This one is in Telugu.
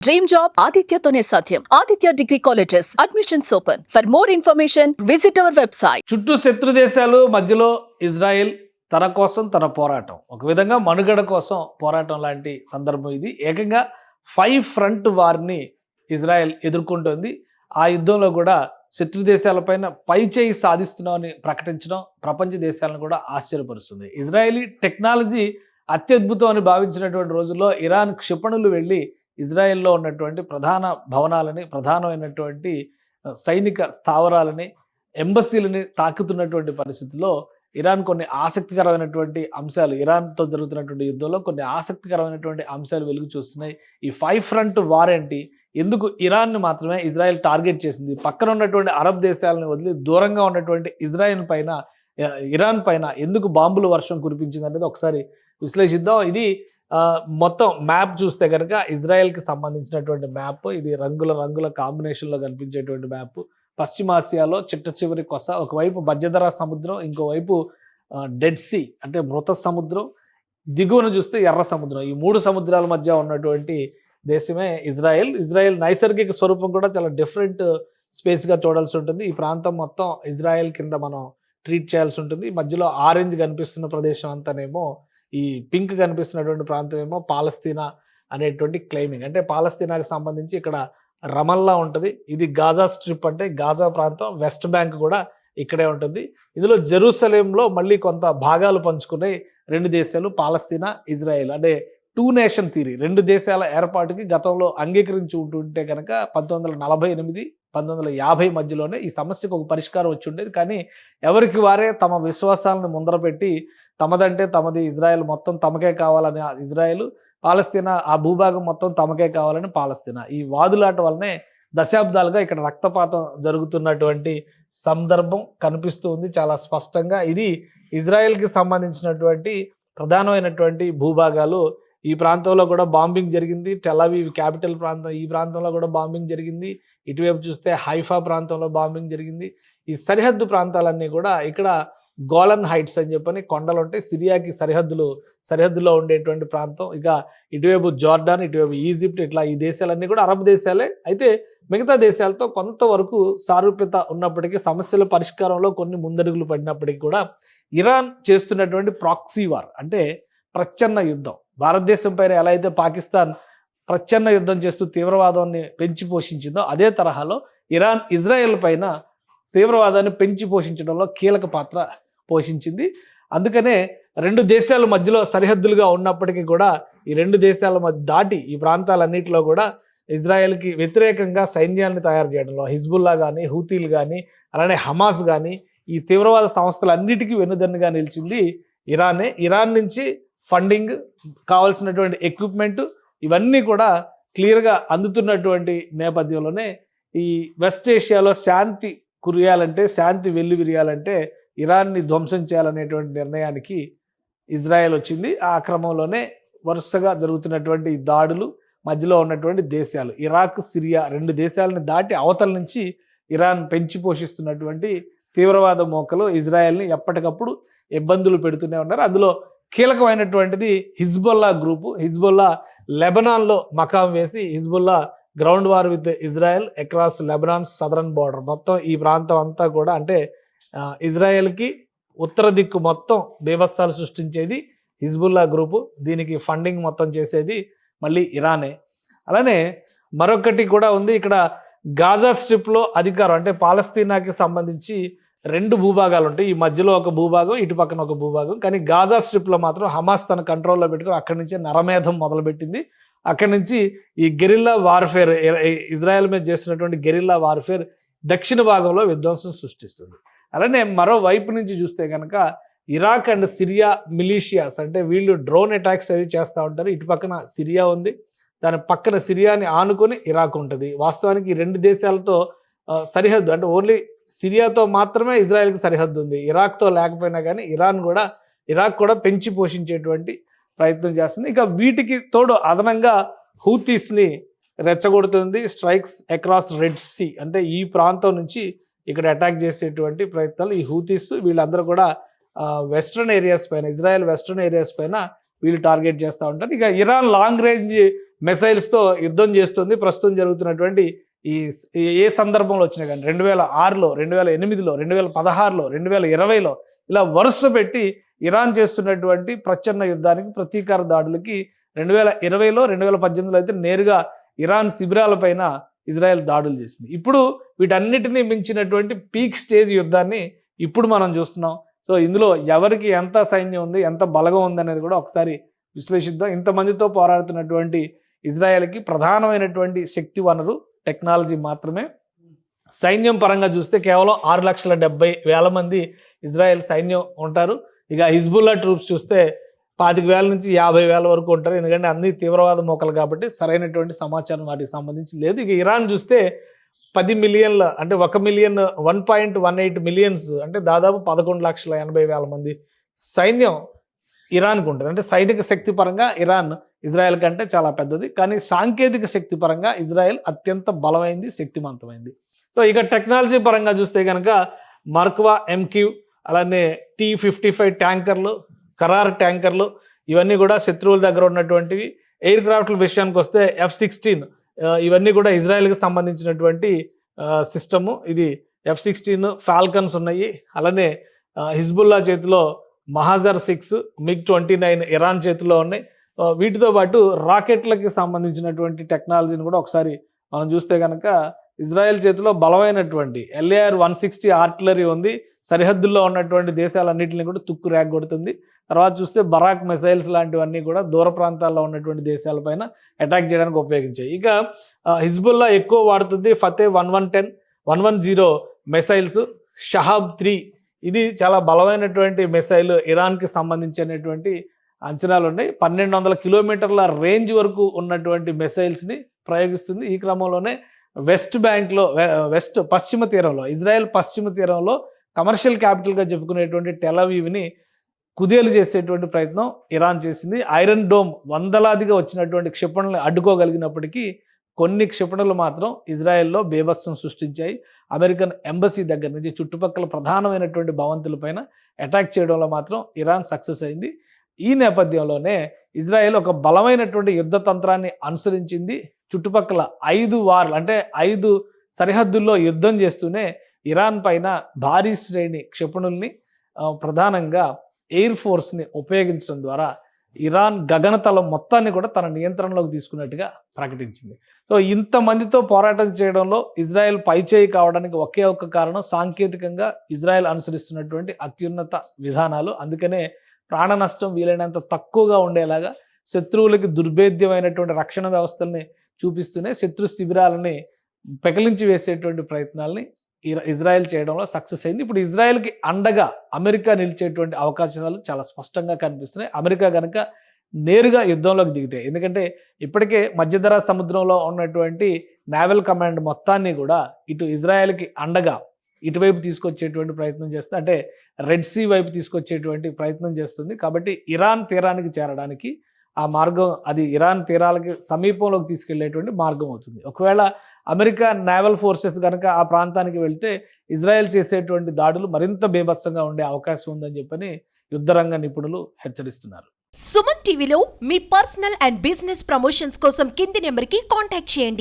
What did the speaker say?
డ్రీమ్ జాబ్ ఆదిత్యతోనే సాధ్యం. Aditya degree colleges admissions open. For more information visit our website. చుట్టూ శత్రు దేశాలు, మధ్యలో ఇజ్రాయెల్ తన కోసం తన పోరాటం, ఒక విధంగా మనుగడ కోసం పోరాటం లాంటి సందర్భం ఇది. ఏకంగా 5 ఫ్రంట్ వార్ని ఇజ్రాయెల్ ఎదుర్కొంటోంది. ఆ యుద్ధంలో కూడా శత్రు దేశాలపైన పైచేయి సాధిస్తున్నామని ప్రకటించడం ప్రపంచ దేశాలను కూడా ఆశ్చర్యపరుస్తుంది. ఇజ్రాయేలీ టెక్నాలజీ అత్యద్భుతం అని భావించినటువంటి రోజుల్లో ఇరాన్ క్షిపణులు వెళ్ళి ఇజ్రాయెల్లో ఉన్నటువంటి ప్రధాన భవనాలని, ప్రధానమైనటువంటి సైనిక స్థావరాలని, ఎంబసీలని తాకుతున్నటువంటి పరిస్థితుల్లో ఇరాన్ కొన్ని ఆసక్తికరమైనటువంటి అంశాలు, ఇరాన్తో జరుగుతున్నటువంటి యుద్ధంలో కొన్ని ఆసక్తికరమైనటువంటి అంశాలు వెలుగు చూస్తున్నాయి. ఈ 5 ఫ్రంట్ వార్ ఏంటి, ఎందుకు ఇరాన్ని మాత్రమే ఇజ్రాయెల్ టార్గెట్ చేసింది, పక్కన ఉన్నటువంటి అరబ్ దేశాలను వదిలి దూరంగా ఉన్నటువంటి ఇరాన్ పైన ఎందుకు బాంబుల వర్షం కురిపించింది అనేది ఒకసారి విశ్లేషిద్దాం. ఇది మొత్తం మ్యాప్ చూస్తే కనుక ఇజ్రాయెల్కి సంబంధించినటువంటి మ్యాప్. ఇది రంగుల కాంబినేషన్లో కనిపించేటువంటి మ్యాప్. పశ్చిమాసియాలో చిట్ట చివరి కొస, ఒకవైపు మధ్యధరా సముద్రం, ఇంకోవైపు డెడ్ సీ అంటే మృత సముద్రం, దిగువన చూస్తే ఎర్ర సముద్రం. ఈ 3 సముద్రాల మధ్య ఉన్నటువంటి దేశమే ఇజ్రాయెల్. ఇజ్రాయెల్ నైసర్గిక స్వరూపం కూడా చాలా డిఫరెంట్ స్పేస్గా చూడాల్సి ఉంటుంది. ఈ ప్రాంతం మొత్తం ఇజ్రాయెల్ కింద మనం ట్రీట్ చేయాల్సి ఉంటుంది. మధ్యలో ఆరెంజ్ కనిపిస్తున్న ప్రదేశం అంతానేమో, ఈ పింక్ కనిపిస్తున్నటువంటి ప్రాంతం ఏమో పాలస్తీనా అనేటువంటి క్లెయిమింగ్. అంటే పాలస్తీనాకి సంబంధించి ఇక్కడ రమల్లా ఉంటుంది. ఇది గాజా స్ట్రిప్ అంటే గాజా ప్రాంతం, వెస్ట్ బ్యాంక్ కూడా ఇక్కడే ఉంటుంది. ఇందులో జెరూసలేంలో మళ్ళీ కొంత భాగాలు పంచుకునే 2 దేశాలు పాలస్తీనా, ఇజ్రాయెల్. అంటే 2 నేషన్ థియరీ, 2 దేశాల ఏర్పాటుకి గతంలో అంగీకరించి ఉంటుంటే కనుక 1948, 1950 మధ్యలోనే ఈ సమస్యకు ఒక పరిష్కారం వచ్చి ఉండేది. కానీ ఎవరికి వారే తమ విశ్వాసాలను ముందర పెట్టి తమదంటే తమది, ఇజ్రాయెల్ మొత్తం తమకే కావాలని ఇజ్రాయెల్, పాలస్తీనా ఆ భూభాగం మొత్తం తమకే కావాలని పాలస్తీనా. ఈ వాదులాట వల్లనే దశాబ్దాలుగా ఇక్కడ రక్తపాతం జరుగుతున్నటువంటి సందర్భం కనిపిస్తూ ఉంది చాలా స్పష్టంగా. ఇది ఇజ్రాయెల్కి సంబంధించినటువంటి ప్రధానమైనటువంటి భూభాగాలు. ఈ ప్రాంతంలో కూడా బాంబింగ్ జరిగింది. టెల్ అవీవ్ క్యాపిటల్ ప్రాంతం, ఈ ప్రాంతంలో కూడా బాంబింగ్ జరిగింది. ఇటువైపు చూస్తే హైఫా ప్రాంతంలో బాంబింగ్ జరిగింది. ఈ సరిహద్దు ప్రాంతాలన్నీ కూడా ఇక్కడ గోలన్ హైట్స్ అని చెప్పని కొండలు ఉంటాయి. సిరియాకి సరిహద్దులో ఉండేటువంటి ప్రాంతం. ఇక ఇటువైపు జోర్డాన్, ఇటువైపు ఈజిప్ట్, ఇట్లా ఈ దేశాలన్నీ కూడా అరబ్ దేశాలే. అయితే మిగతా దేశాలతో కొంతవరకు సారూప్యత ఉన్నప్పటికీ, సమస్యల పరిష్కారంలో కొన్ని ముందడుగులు పడినప్పటికీ కూడా ఇరాన్ చేస్తున్నటువంటి ప్రాక్సీ వార్ అంటే ప్రచ్ఛన్న యుద్ధం, భారతదేశం పైన ఎలా అయితే పాకిస్తాన్ ప్రచ్ఛన్న యుద్ధం చేస్తూ తీవ్రవాదాన్ని పెంచి పోషించిందో, అదే తరహాలో ఇరాన్ ఇజ్రాయెల్ పైన తీవ్రవాదాన్ని పెంచి పోషించడంలో కీలక పాత్ర పోషించింది. అందుకనే 2 దేశాల మధ్యలో సరిహద్దులుగా ఉన్నప్పటికీ కూడా ఈ 2 దేశాల మధ్య దాటి ఈ ప్రాంతాలన్నింటిలో కూడా ఇజ్రాయెల్కి వ్యతిరేకంగా సైన్యాన్ని తయారు చేయడంలో హిజ్బుల్లా కానీ, హూతీలు కానీ, అలానే హమాస్ కానీ, ఈ తీవ్రవాద సంస్థలన్నిటికీ వెన్నుదన్నుగా నిలిచింది ఇరానే. ఇరాన్ నుంచి ఫండింగ్, కావాల్సినటువంటి ఎక్విప్మెంట్, ఇవన్నీ కూడా క్లియర్గా అందుతున్నటువంటి నేపథ్యంలోనే ఈ వెస్ట్ ఏషియాలో శాంతి కురియాలంటే, శాంతి వెల్లువిరియాలంటే ఇరాన్ని ధ్వంసం చేయాలనేటువంటి నిర్ణయానికి ఇజ్రాయెల్ వచ్చింది. ఆ క్రమంలోనే వరుసగా జరుగుతున్నటువంటి దాడులు, మధ్యలో ఉన్నటువంటి దేశాలు ఇరాక్, సిరియా 2 దేశాలను దాటి అవతల నుంచి ఇరాన్ పెంచి పోషిస్తున్నటువంటి తీవ్రవాద మోకలు ఇజ్రాయెల్ని ఎప్పటికప్పుడు ఇబ్బందులు పెడుతూనే ఉన్నారు. అందులో కీలకమైనటువంటిది హిజ్బుల్లా గ్రూపు. హిజ్బుల్లా లెబనాన్లో మకాం వేసి, Hezbollah ground war with Israel across Lebanon southern border. మొత్తం ఈ ప్రాంతం అంతా కూడా అంటే ఇజ్రాయెల్కి ఉత్తర దిక్కు మొత్తం బీభత్సాలు సృష్టించేది హిజ్బుల్లా గ్రూపు. దీనికి ఫండింగ్ మొత్తం చేసేది మళ్ళీ ఇరానే. అలానే మరొకటి కూడా ఉంది, ఇక్కడ గాజా స్ట్రిప్లో అధికారం అంటే పాలస్తీనాకి సంబంధించి 2 భూభాగాలు ఉంటాయి. ఈ మధ్యలో ఒక భూభాగం, ఇటు పక్కన ఒక భూభాగం. కానీ గాజా స్ట్రిప్లో మాత్రం హమాస్ తన కంట్రోల్లో పెట్టుకుని అక్కడి నుంచే నరమేధం మొదలుపెట్టింది. అక్కడి నుంచి ఈ గెరిల్లా వార్ఫేర్, ఇజ్రాయెల్ మీద చేస్తున్నటువంటి గెరిల్లా వార్ఫేర్ దక్షిణ భాగంలో విధ్వంసం సృష్టిస్తుంది. అలానే మరో వైపు నుంచి చూస్తే కనుక ఇరాక్ అండ్ సిరియా మిలీషియాస్ అంటే వీళ్ళు డ్రోన్ అటాక్స్ అవి చేస్తూ ఉంటారు. ఇటు పక్కన సిరియా ఉంది, దాని పక్కన సిరియాని ఆనుకొని ఇరాక్ ఉంటుంది. వాస్తవానికి ఈ 2 దేశాలతో సరిహద్దు అంటే ఓన్లీ సిరియాతో మాత్రమే ఇజ్రాయెల్కి సరిహద్దు ఉంది. ఇరాక్తో లేకపోయినా కానీ ఇరాక్ కూడా పెంచి పోషించేటువంటి ప్రయత్నం చేస్తుంది. ఇక వీటికి తోడు అదనంగా హూతీస్ని రెచ్చగొడుతుంది. స్ట్రైక్స్ అక్రాస్ రెడ్ సీ అంటే ఈ ప్రాంతం నుంచి ఇక్కడ అటాక్ చేసేటువంటి ప్రయత్నాలు ఈ హూతీస్ వీళ్ళందరూ కూడా వెస్ట్రన్ ఏరియాస్ పైన, ఇజ్రాయెల్ వెస్ట్రన్ ఏరియాస్ పైన వీళ్ళు టార్గెట్ చేస్తూ ఉంటారు. ఇక ఇరాన్ లాంగ్ రేంజ్ మిసైల్స్తో యుద్ధం చేస్తుంది. ప్రస్తుతం జరుగుతున్నటువంటి ఈ ఏ సందర్భంలో వచ్చినా కానీ 2006లో, 2008లో, 2016లో, 2020లో ఇలా వరుస పెట్టి ఇరాన్ చేస్తున్నటువంటి ప్రచ్ఛన్న యుద్ధానికి, ప్రతీకార దాడులకి 2020లో, 2018లో అయితే నేరుగా ఇరాన్ శిబిరాలపైన ఇజ్రాయెల్ దాడులు చేసింది. ఇప్పుడు వీటన్నిటినీ మించినటువంటి పీక్ స్టేజ్ యుద్ధాన్ని ఇప్పుడు మనం చూస్తున్నాం. సో ఇందులో ఎవరికి ఎంత సైన్యం ఉంది, ఎంత బలగం ఉంది అనేది కూడా ఒకసారి విశ్లేషిద్దాం. ఇంతమందితో పోరాడుతున్నటువంటి ఇజ్రాయెల్కి ప్రధానమైనటువంటి శక్తి వనరు టెక్నాలజీ మాత్రమే. సైన్యం పరంగా చూస్తే కేవలం 6,70,000 మంది ఇజ్రాయెల్ సైన్యం ఉంటారు. ఇక హిజ్బుల్లా ట్రూప్స్ చూస్తే 25,000 నుంచి 50,000 వరకు ఉంటారు. ఎందుకంటే అన్ని తీవ్రవాద మోకలు కాబట్టి సరైనటువంటి సమాచారం వాటికి సంబంధించి లేదు. ఇక ఇరాన్ చూస్తే 10 మిలియన్ల అంటే 1.18 మిలియన్స్ అంటే దాదాపు 11,80,000 మంది సైన్యం ఇరాన్కి ఉంటుంది. అంటే సైనిక శక్తి పరంగా ఇరాన్ ఇజ్రాయెల్ కంటే చాలా పెద్దది. కానీ సాంకేతిక శక్తి పరంగా ఇజ్రాయెల్ అత్యంత బలమైంది, శక్తివంతమైంది. సో ఇక టెక్నాలజీ పరంగా చూస్తే కనుక మర్క్వా MQ, అలానే T-55 ట్యాంకర్లు, కరార్ ట్యాంకర్లు ఇవన్నీ కూడా శత్రువుల దగ్గర ఉన్నటువంటివి. ఎయిర్ క్రాఫ్ట్ల విషయానికి వస్తే F-16 ఇవన్నీ కూడా ఇజ్రాయెల్కి సంబంధించినటువంటి సిస్టము. ఇది F-16 ఫాల్కన్స్ ఉన్నాయి. అలానే హిజ్బుల్లా చేతిలో మహాజర్ 6, MiG-29 ఇరాన్ చేతిలో ఉన్నాయి. వీటితో పాటు రాకెట్లకి సంబంధించినటువంటి టెక్నాలజీని కూడా ఒకసారి మనం చూస్తే కనుక ఇజ్రాయెల్ చేతిలో బలమైనటువంటి LAR-160 ఆర్టిలరీ ఉంది. సరిహద్దుల్లో ఉన్నటువంటి దేశాలన్నింటినీ కూడా తుక్కు రేగొడుతుంది. తర్వాత చూస్తే బరాక్ మిసైల్స్ లాంటివన్నీ కూడా దూర ప్రాంతాల్లో ఉన్నటువంటి దేశాలపైన అటాక్ చేయడానికి ఉపయోగించాయి. ఇక హిజ్బుల్లా ఎక్కువ వాడుతుంది ఫతే 110 మిసైల్స్. షహాబ్ 3 ఇది చాలా బలమైనటువంటి మిసైల్, ఇరాన్కి సంబంధించినటువంటి అంచనాలు ఉన్నాయి. 1200 కిలోమీటర్ల రేంజ్ వరకు ఉన్నటువంటి మిసైల్స్ని ప్రయోగిస్తుంది. ఈ క్రమంలోనే పశ్చిమ తీరంలో, ఇజ్రాయెల్ పశ్చిమ తీరంలో కమర్షియల్ క్యాపిటల్గా చెప్పుకునేటువంటి టెల్ అవీవ్ని కుదేలు చేసేటువంటి ప్రయత్నం ఇరాన్ చేసింది. ఐరన్ డోమ్ వందలాదిగా వచ్చినటువంటి క్షిపణులను అడ్డుకోగలిగినప్పటికీ కొన్ని క్షిపణులు మాత్రం ఇజ్రాయెల్లో బీభత్సం సృష్టించాయి. అమెరికన్ ఎంబసీ దగ్గర నుంచి చుట్టుపక్కల ప్రధానమైనటువంటి భవంతులపైన అటాక్ చేయడంలో మాత్రం ఇరాన్ సక్సెస్ అయింది. ఈ నేపథ్యంలోనే ఇజ్రాయెల్ ఒక బలమైనటువంటి యుద్ధ తంత్రాన్ని అనుసరించింది. చుట్టుపక్కల 5 వార్లు అంటే 5 సరిహద్దుల్లో యుద్ధం చేస్తూనే ఇరాన్ పైన భారీ శ్రేణి క్షిపణుల్ని ప్రధానంగా ఎయిర్ ఫోర్స్ని ఉపయోగించడం ద్వారా ఇరాన్ గగనతలం మొత్తాన్ని కూడా తన నియంత్రణలోకి తీసుకున్నట్టుగా ప్రకటించింది. సో ఇంతమందితో పోరాటం చేయడంలో ఇజ్రాయెల్ పైచేయి కావడానికి ఒకే ఒక్క కారణం సాంకేతికంగా ఇజ్రాయెల్ అనుసరిస్తున్నటువంటి అత్యున్నత విధానాలు. అందుకనే ప్రాణ నష్టం వీలైనంత తక్కువగా ఉండేలాగా శత్రువులకి దుర్భేద్యమైనటువంటి రక్షణ వ్యవస్థల్ని చూపిస్తూనే శత్రు శిబిరాలని పెకలించి వేసేటువంటి ప్రయత్నాల్ని ఇజ్రాయెల్ చేయడంలో సక్సెస్ అయింది. ఇప్పుడు ఇజ్రాయెల్కి అండగా అమెరికా నిలిచేటువంటి అవకాశాలు చాలా స్పష్టంగా కనిపిస్తున్నాయి. అమెరికా కనుక నేరుగా యుద్ధంలోకి దిగితే, ఎందుకంటే ఇప్పటికే మధ్యధరా సముద్రంలో ఉన్నటువంటి నేవల్ కమాండ్ మొత్తాన్ని కూడా ఇటు ఇజ్రాయెల్కి అండగా ఇటువైపు తీసుకొచ్చేటువంటి ప్రయత్నం చేస్తుంది. అంటే రెడ్ సీ వైపు తీసుకొచ్చేటువంటి ప్రయత్నం చేస్తుంది. కాబట్టి ఇరాన్ తీరానికి చేరడానికి ఆ మార్గం, అది ఇరాన్ తీరాలకి సమీపంలోకి తీసుకెళ్లేటువంటి మార్గం అవుతుంది. ఒకవేళ అమెరికా నేవల్ ఫోర్సెస్ కనుక ఆ ప్రాంతానికి వెళ్తే ఇజ్రాయెల్ చేసేటువంటి దాడులు మరింత బీభత్సంగా ఉండే అవకాశం ఉందని చెప్పని యుద్ధరంగ నిపుణులు హెచ్చరిస్తున్నారు. సుమన్ టీవీలో మీ పర్సనల్ అండ్ బిజినెస్ ప్రమోషన్స్ కోసం కింది నెంబర్కి కాంటాక్ట్ చేయండి.